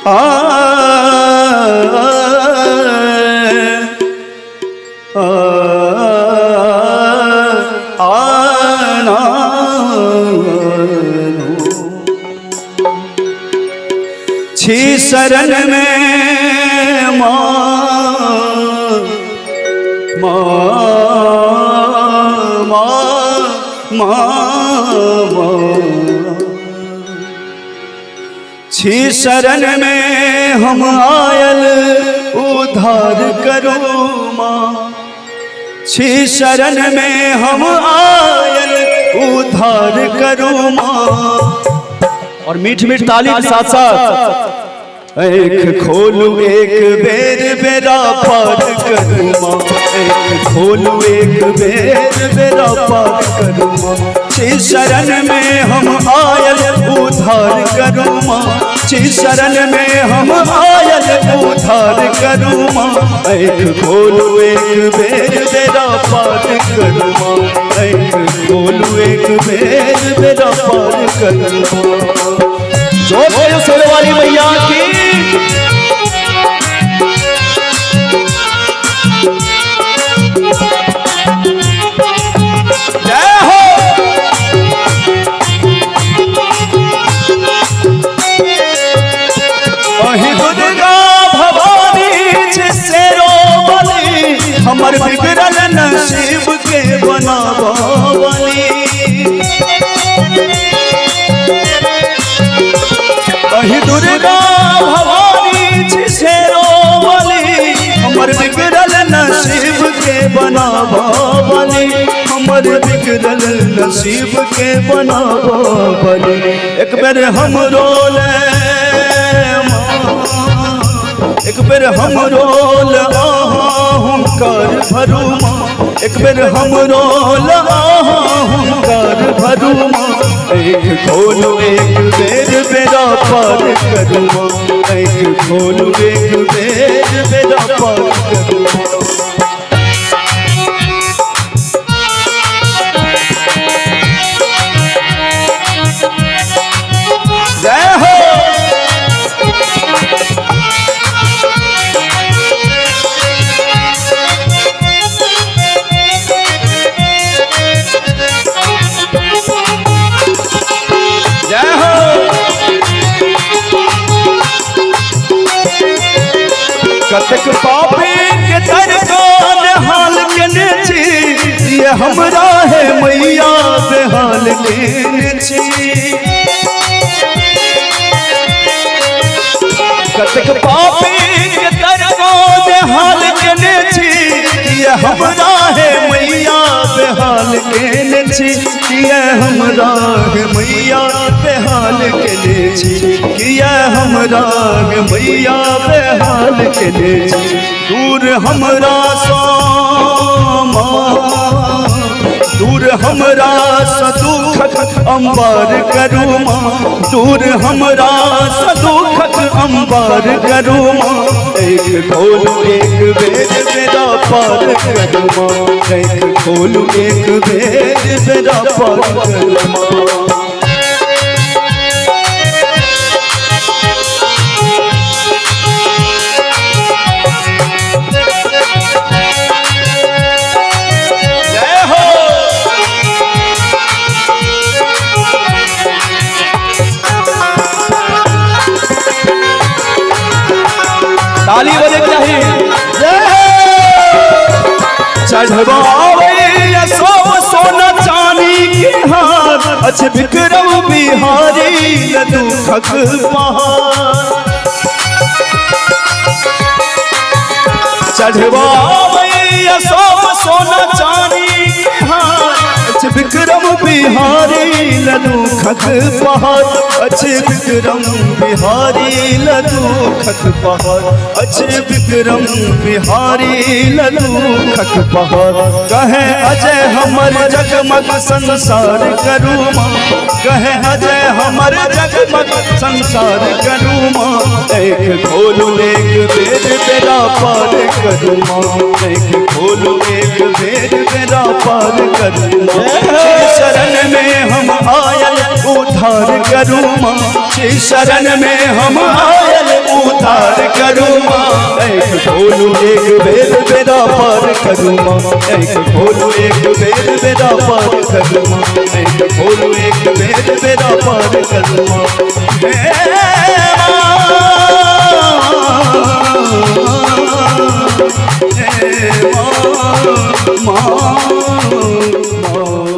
छी शरण में छी शरण में हम आयल उद्धार करो माँ। छी शरण में हम आयल उद्धार करो माँ। और मीठ मीठ ताली के साथ साथ एक खोलू एक बेर बेरा पार करूँ माँ। एक खोलू एक बेर बेरा पार करूँ माँ। छी शरण में हम आयल उद्धार करूँ माँ। छी शरण में हम आयल उद्धार करूँ माँ। एक खोलू एक बेर बेरा पार करूँ माँ। एक खोलू एक बेर बेरा पार करूँ माँ। जोर से सोने वाली मैया की जय हो। अहि दुर्गा भवानी से रोवली हमर बिगड़ल नसीब के बनावली। अहि दुर्गा भवानी से रोवली हमर बिगड़ल नसीब के बनावली। हमर बिगड़ल नसीब के बनावली। एक बेर हम रोले एक बेर हम रोल हुंकार भरू माँ। एक बेर हम रोल हुंकार भरू माँ। एक खोलू एक बेर बेरा पार करूँ माँ। एक खोलू एक बेर बेरा पार करूँ माँ। जय हो। कतक पापी के दरगान हाल के छी ये हमरा है मैया बेहाल के छी। कतक पापी के दरगान हाल के छी ये हमरा है मैया बेहाल के छी। ये हमरा है मैया बेहाल के छी। किया हमरा है मैया बेहाल के छी। दूर हमरा सामा दूर हमरा सदुखक अंबार करूँ माँ। दूर हमरा सदुखक अंबार करूँ माँ। एक खोलू एक बेर बेरा पार करूँ माँ। एक खोलू एक बेर बेरा पार करूँ माँ। ताली बजे चाहिए। चढ़वावे सब सोना चांदी के हार अच्छे विक्रम बिहारी दुखक पहाड़। चढ़वावे सब सोना चांदी के हार अच्छे विक्रम बिहारी दुखक पहाड़। अच्छे विक्रम बिहारी दुखक पहाड़। अच्छे विक्रम बिहारी दुखक पहाड़। कहे अजय हमर जगमग संसार करूँ माँ। कहे अजय हमर जगमग संसार करूँ माँ। एक खोलू एक बेर बेरा पार करूँ माँ। एक खोलू एक बेर बेरा पार करूँ माँ। शरण में हम आयल उद्धार करूँ माँ। शरण में हम आयल उधार करूँ माँ। ऐक खोलू एक बेर बेड़ा पार करूँ माँ। ऐक खोलू एक बेर बेड़ा पार करूँ माँ। ऐक खोलू एक बेर बेड़ा पार करूँ माँ। हे माँ, माँ, माँ, माँ।